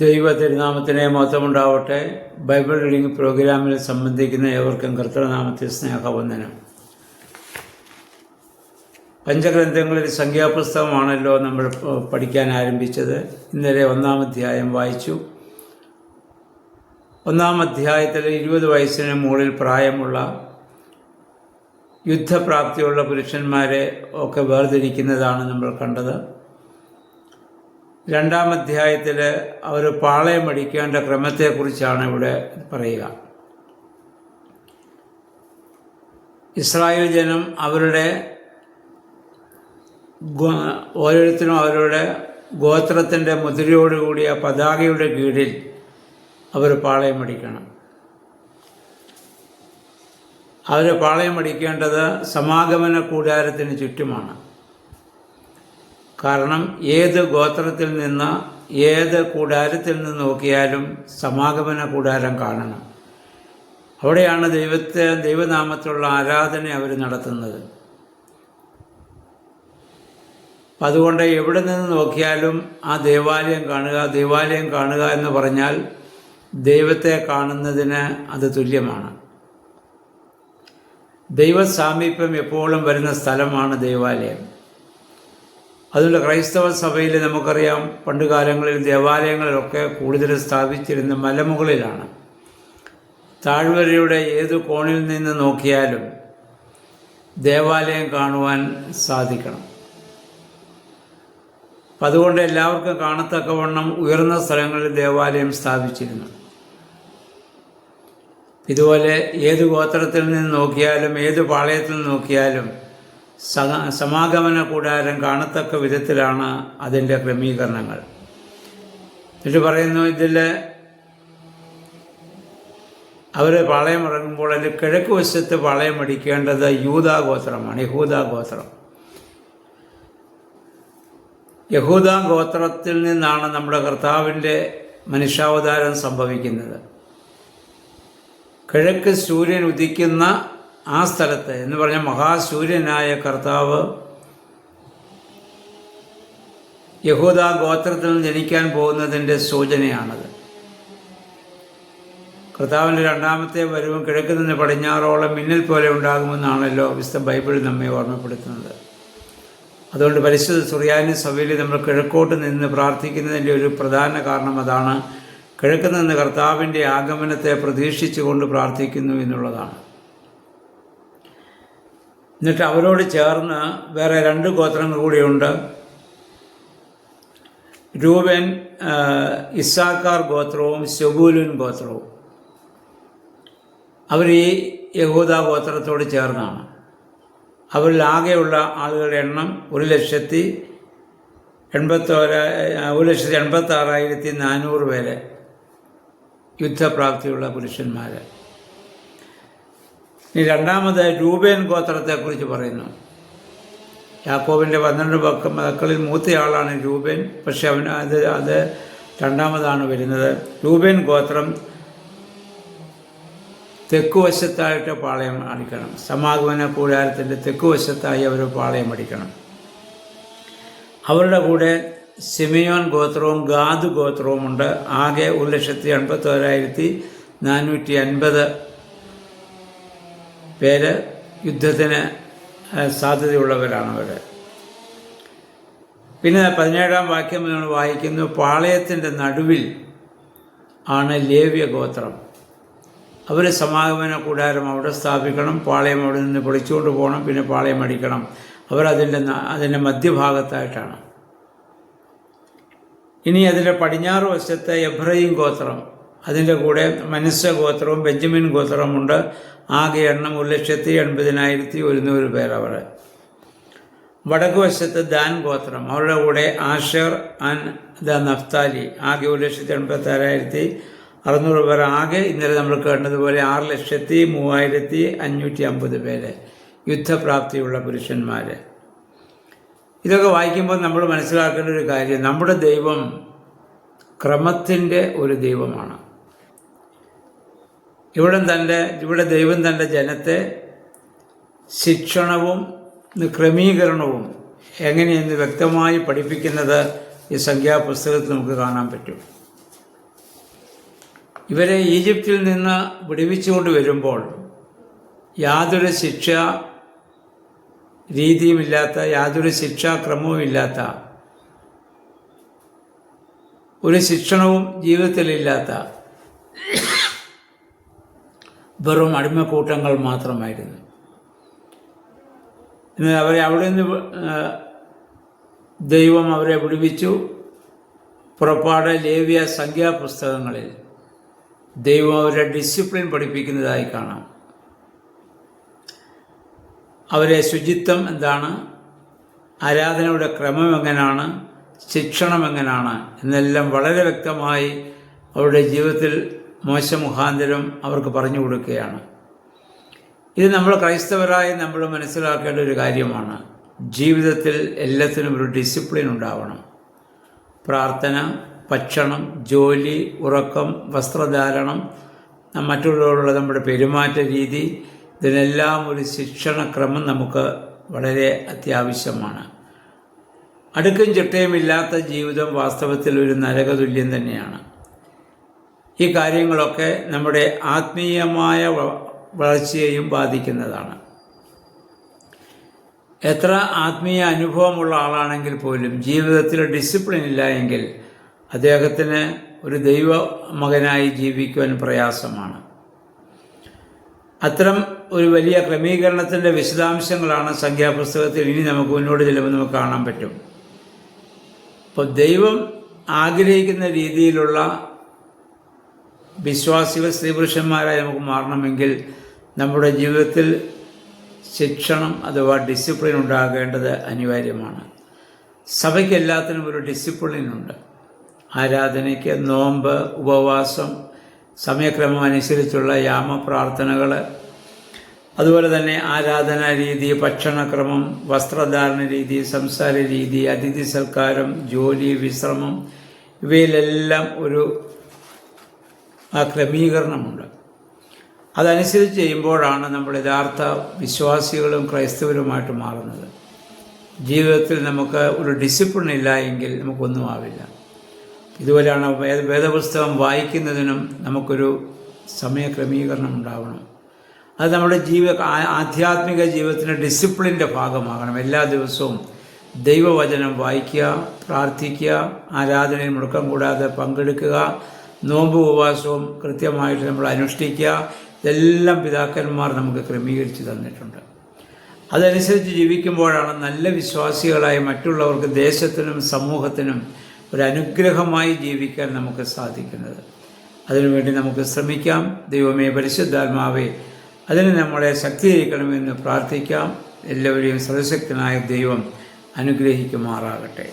ദൈവ തിരുനാമത്തിനെ മഹത്വമുണ്ടാവട്ടെ. Bible reading പ്രോഗ്രാമിൽ സംബന്ധിക്കുന്ന ഏവർക്കും കർത്തൃനാമത്തിൽ സ്നേഹവന്ദനം. പഞ്ചഗ്രന്ഥങ്ങളിൽ സംഖ്യാപുസ്തകമാണല്ലോ നമ്മൾ പഠിക്കാൻ ആരംഭിച്ചത്. ഇന്നലെ 1-ാം അധ്യായം വായിച്ചു. 1-ാം അധ്യായത്തിൽ 20 വയസ്സിന് മുകളിൽ പ്രായമുള്ള യുദ്ധപ്രാപ്തിയുള്ള പുരുഷന്മാരെ ഒക്കെ വേർതിരിക്കുന്നതാണ് നമ്മൾ കണ്ടത്. 2-ാം അധ്യായത്തിൽ അവർ പാളയമടിക്കേണ്ട ക്രമത്തെക്കുറിച്ചാണ് ഇവിടെ പറയുക. ഇസ്രായേൽ ജനം അവരുടെ ഓരോരുത്തരും അവരുടെ ഗോത്രത്തിൻ്റെ മുദ്രയോടുകൂടിയ പതാകയുടെ കീഴിൽ അവർ പാളയമടിക്കണം. അവർ പാളയമടിക്കേണ്ടത് സമാഗമന കൂടാരത്തിന് ചുറ്റുമാണ്. കാരണം ഏത് ഗോത്രത്തിൽ നിന്ന് ഏത് കൂടാരത്തിൽ നിന്ന് നോക്കിയാലും സമാഗമന കൂടാരം കാണണം. അവിടെയാണ് ദൈവനാമത്തിലുള്ള ആരാധന അവർ നടത്തുന്നത്. അപ്പം അതുകൊണ്ട് എവിടെ നിന്ന് നോക്കിയാലും ആ ദേവാലയം കാണുക എന്ന് പറഞ്ഞാൽ ദൈവത്തെ കാണുന്നതിന് അത് തുല്യമാണ്. ദൈവസാമീപ്യം എപ്പോഴും വരുന്ന സ്ഥലമാണ് ദേവാലയം. അതുകൊണ്ട് ക്രൈസ്തവ സഭയിൽ നമുക്കറിയാം, പണ്ട് കാലങ്ങളിൽ ദേവാലയങ്ങളിലൊക്കെ കൂടുതൽ സ്ഥാപിച്ചിരുന്ന മലമുകളിലാണ്. താഴ്വരയുടെ ഏതു കോണിൽ നിന്ന് നോക്കിയാലും ദേവാലയം കാണുവാൻ സാധിക്കണം. അപ്പം അതുകൊണ്ട് എല്ലാവർക്കും കാണത്തക്കവണ്ണം ഉയർന്ന സ്ഥലങ്ങളിൽ ദേവാലയം സ്ഥാപിച്ചിരുന്നു. ഇതുപോലെ ഏത് ഗോത്രത്തിൽ നിന്ന് നോക്കിയാലും ഏത് പാളയത്തിൽ നിന്ന് നോക്കിയാലും സമാഗമന കൂടാരം കാണത്തക്ക വിധത്തിലാണ് അതിൻ്റെ ക്രമീകരണങ്ങൾ. എന്നിട്ട് പറയുന്നു, ഇതിൽ അവർ പാളയം ഇറങ്ങുമ്പോൾ അതിൽ കിഴക്ക് വശത്ത് പാളയം അടിക്കേണ്ടത് യൂദാ ഗോത്രമാണ്, യഹൂദാ ഗോത്രം. യഹൂദാ ഗോത്രത്തിൽ നിന്നാണ് നമ്മുടെ കർത്താവിൻ്റെ മനുഷ്യാവതാരം സംഭവിക്കുന്നത്. കിഴക്ക് സൂര്യൻ ഉദിക്കുന്ന ആ സ്ഥലത്ത് എന്ന് പറഞ്ഞാൽ മഹാസൂര്യനായ കർത്താവ് യഹൂദാ ഗോത്രത്തിൽ നിന്ന് ജനിക്കാൻ പോകുന്നതിൻ്റെ സൂചനയാണത്. കർത്താവിൻ്റെ 2-ാമത്തെ വരവും കിഴക്ക് നിന്ന് പടിഞ്ഞാറോളം മിന്നൽ പോലെ ഉണ്ടാകുമെന്നാണല്ലോ വിശുദ്ധ ബൈബിൾ നമ്മെ ഓർമ്മപ്പെടുത്തുന്നത്. അതുകൊണ്ട് പരിശുദ്ധ സുറിയാനി സഭയിൽ നമ്മൾ കിഴക്കോട്ട് നിന്ന് പ്രാർത്ഥിക്കുന്നതിൻ്റെ ഒരു പ്രധാന കാരണം അതാണ്. കിഴക്ക് നിന്ന് കർത്താവിൻ്റെ ആഗമനത്തെ പ്രതീക്ഷിച്ചുകൊണ്ട് പ്രാർത്ഥിക്കുന്നു എന്നുള്ളതാണ്. എന്നിട്ട് അവരോട് ചേർന്ന് വേറെ 2 ഗോത്രങ്ങൾ കൂടിയുണ്ട്. രൂബൻ, ഇസ്സാക്കാർ ഗോത്രവും സെബൂലൂൻ ഗോത്രവും. അവർ ഈ യഹൂദാ ഗോത്രത്തോട് ചേർന്നാണ്. അവരിൽ ആകെയുള്ള ആളുകളുടെ എണ്ണം 1,86,400 പേര്, യുദ്ധപ്രാപ്തിയുള്ള പുരുഷന്മാർ. ഇനി 2-ാമത് രൂബേൻ ഗോത്രത്തെക്കുറിച്ച് പറയുന്നു. യാക്കോബിൻ്റെ 12 മക്കളിൽ മൂത്തയാളാണ് രൂബേൻ. പക്ഷെ അത് 2-ാമതാണ് വരുന്നത്. രൂബേൻ ഗോത്രം തെക്കുവശത്തായിട്ട് പാളയം അടിക്കണം. സമാഗമന കൂടാരത്തിൻ്റെ തെക്കുവശത്തായി അവർ പാളയം അടിക്കണം. അവരുടെ കൂടെ സിമിയോൻ ഗോത്രവും ഗാദ് ഗോത്രവുമുണ്ട്. ആകെ 1,81,450 പേര് യുദ്ധത്തിന് സാധ്യതയുള്ളവരാണ് അവർ. പിന്നെ 17-ാം വാക്യം നമ്മൾ വായിക്കുന്നു, പാളയത്തിൻ്റെ നടുവിൽ ആണ് ലേവ്യ ഗോത്രം. അവർ സമാഗമന കൂടാരം അവിടെ സ്ഥാപിക്കണം. പാളയം അവിടെ നിന്ന് പൊളിച്ചുകൊണ്ട് പോകണം. പിന്നെ പാളയം അടിക്കണം. അവർ അതിൻ്റെ മധ്യഭാഗത്തായിട്ടാണ്. ഇനി അതിൻ്റെ പടിഞ്ഞാറ് വശത്ത് എബ്രയീം ഗോത്രം, അതിൻ്റെ കൂടെ മനസ്സ ഗോത്രവും ബെഞ്ചമിൻ ഗോത്രവുമുണ്ട്. ആകെ എണ്ണം 1,80,100 പേര് അവർ. വടക്ക് വശത്ത് ദാൻ ഗോത്രം, അവരുടെ കൂടെ ആഷർ ആൻഡ് നഫ്താലി. ആകെ 1,86,600 പേർ. ആകെ ഇന്നലെ നമ്മൾ കേട്ടതുപോലെ 6,03,550 പേര്, യുദ്ധപ്രാപ്തിയുള്ള പുരുഷന്മാർ. ഇതൊക്കെ വായിക്കുമ്പോൾ നമ്മൾ മനസ്സിലാക്കേണ്ട ഒരു കാര്യം, നമ്മുടെ ദൈവം ക്രമത്തിൻ്റെ ഒരു ദൈവമാണ്. ഇവിടെ ദൈവം തൻ്റെ ജനത്തെ ശിക്ഷണവും ക്രമീകരണവും എങ്ങനെയെന്ന് വ്യക്തമായി പഠിപ്പിക്കുന്നത് ഈ സംഖ്യാപുസ്തകത്തിൽ നമുക്ക് കാണാൻ പറ്റും. ഇവരെ ഈജിപ്തിൽ നിന്ന് വിടുവിച്ചുകൊണ്ട് വരുമ്പോൾ യാതൊരു ശിക്ഷാ രീതിയുമില്ലാത്ത, യാതൊരു ശിക്ഷാക്രമവുമില്ലാത്ത, ഒരു ശിക്ഷണവും ജീവിതത്തിലില്ലാത്ത വെറും അടിമക്കൂട്ടങ്ങൾ മാത്രമായിരുന്നു. എന്നാൽ അവരെ അവിടെ നിന്ന് ദൈവം അവരെ വിടുവിച്ചു. പുറപ്പാട്, ലേവ്യ, സംഖ്യാപുസ്തകങ്ങളിൽ ദൈവം അവരെ ഡിസിപ്ലിൻ പഠിപ്പിക്കുന്നതായി കാണാം. അവരെ ശുചിത്വം എന്താണ്, ആരാധനയുടെ ക്രമം എങ്ങനെയാണ്, ശിക്ഷണം എങ്ങനെയാണ് എന്നെല്ലാം വളരെ വ്യക്തമായി അവരുടെ ജീവിതത്തിൽ മോശ മുഖാന്തരം അവർക്ക് പറഞ്ഞു കൊടുക്കുകയാണ്. ഇത് നമ്മൾ ക്രൈസ്തവരായി നമ്മൾ മനസ്സിലാക്കേണ്ട ഒരു കാര്യമാണ്. ജീവിതത്തിൽ എല്ലാത്തിനും ഒരു ഡിസിപ്ലിൻ ഉണ്ടാവണം. പ്രാർത്ഥന, ഭക്ഷണം, ജോലി, ഉറക്കം, വസ്ത്രധാരണം, മറ്റുള്ളവരോടുള്ള നമ്മുടെ പെരുമാറ്റ രീതി, ഇതിനെല്ലാം ഒരു ശിക്ഷണക്രമം നമുക്ക് വളരെ അത്യാവശ്യമാണ്. അടുക്കും ചിട്ടയുമില്ലാത്ത ജീവിതം വാസ്തവത്തിൽ ഒരു നരകതുല്യം തന്നെയാണ്. ഈ കാര്യങ്ങളൊക്കെ നമ്മുടെ ആത്മീയമായ വളർച്ചയെയും ബാധിക്കുന്നതാണ്. എത്ര ആത്മീയ അനുഭവമുള്ള ആളാണെങ്കിൽ പോലും ജീവിതത്തിൽ ഡിസിപ്ലിൻ ഇല്ല എങ്കിൽ അദ്ദേഹത്തിന് ഒരു ദൈവ മകനായി ജീവിക്കുവാൻ പ്രയാസമാണ്. അത്തരം ഒരു വലിയ ക്രമീകരണത്തിൻ്റെ വിശദാംശങ്ങളാണ് സംഖ്യാപുസ്തകത്തിൽ ഇനി നമുക്ക് മുന്നോട്ട് ചെല്ലുമ്പോൾ നമുക്ക് കാണാൻ പറ്റും. അപ്പോൾ ദൈവം ആഗ്രഹിക്കുന്ന രീതിയിലുള്ള വിശ്വാസികൾ, സ്ത്രീപുരുഷന്മാരായി നമുക്ക് മാറണമെങ്കിൽ നമ്മുടെ ജീവിതത്തിൽ ശിക്ഷണം അഥവാ ഡിസിപ്ലിൻ ഉണ്ടാകേണ്ടത് അനിവാര്യമാണ്. സഭയ്ക്ക് എല്ലാത്തിനും ഒരു ഡിസിപ്ലിനുണ്ട്. ആരാധനയ്ക്ക്, നോമ്പ്, ഉപവാസം, സമയക്രമം അനുസരിച്ചുള്ള യാമപ്രാർത്ഥനകൾ, അതുപോലെ തന്നെ ആരാധനാ രീതി, ഭക്ഷണക്രമം, വസ്ത്രധാരണ രീതി, സംസാര രീതി, അതിഥി സൽക്കാരം, ജോലി, വിശ്രമം, ഇവയിലെല്ലാം ഒരു ക്രമീകരണമുണ്ട്. അതനുസരിച്ച് ചെയ്യുമ്പോഴാണ് നമ്മൾ യഥാർത്ഥ വിശ്വാസികളും ക്രൈസ്തവരുമായിട്ട് മാറുന്നത്. ജീവിതത്തിൽ നമുക്ക് ഒരു ഡിസിപ്ലിൻ ഇല്ല എങ്കിൽ നമുക്കൊന്നും ആവില്ല. ഇതുപോലെയാണ് വേദപുസ്തകം വായിക്കുന്നതിനും നമുക്കൊരു സമയക്രമീകരണം ഉണ്ടാവണം. അത് നമ്മുടെ ആധ്യാത്മിക ജീവിതത്തിൻ്റെ ഡിസിപ്ലിൻ്റെ ഭാഗമാകണം. എല്ലാ ദിവസവും ദൈവവചനം വായിക്കുക, പ്രാർത്ഥിക്കുക, ആരാധനയിൽ മുടക്കം കൂടാതെ പങ്കെടുക്കുക, നോമ്പ് ഉപവാസവും കൃത്യമായിട്ട് നമ്മൾ അനുഷ്ഠിക്കുക. ഇതെല്ലാം പിതാക്കന്മാർ നമുക്ക് ക്രമീകരിച്ച് തന്നിട്ടുണ്ട്. അതനുസരിച്ച് ജീവിക്കുമ്പോഴാണ് നല്ല വിശ്വാസികളായി മറ്റുള്ളവർക്ക്, ദേശത്തിനും സമൂഹത്തിനും ഒരു അനുഗ്രഹമായി ജീവിക്കാൻ നമുക്ക് സാധിക്കുന്നത്. അതിനുവേണ്ടി നമുക്ക് ശ്രമിക്കാം. ദൈവമേ, പരിശുദ്ധാത്മാവേ, അതിന് നമ്മളെ ശക്തീകരിക്കണമെന്ന് പ്രാർത്ഥിക്കാം. എല്ലാവരെയും സർവശക്തനായ ദൈവം അനുഗ്രഹിക്കുമാറാകട്ടെ.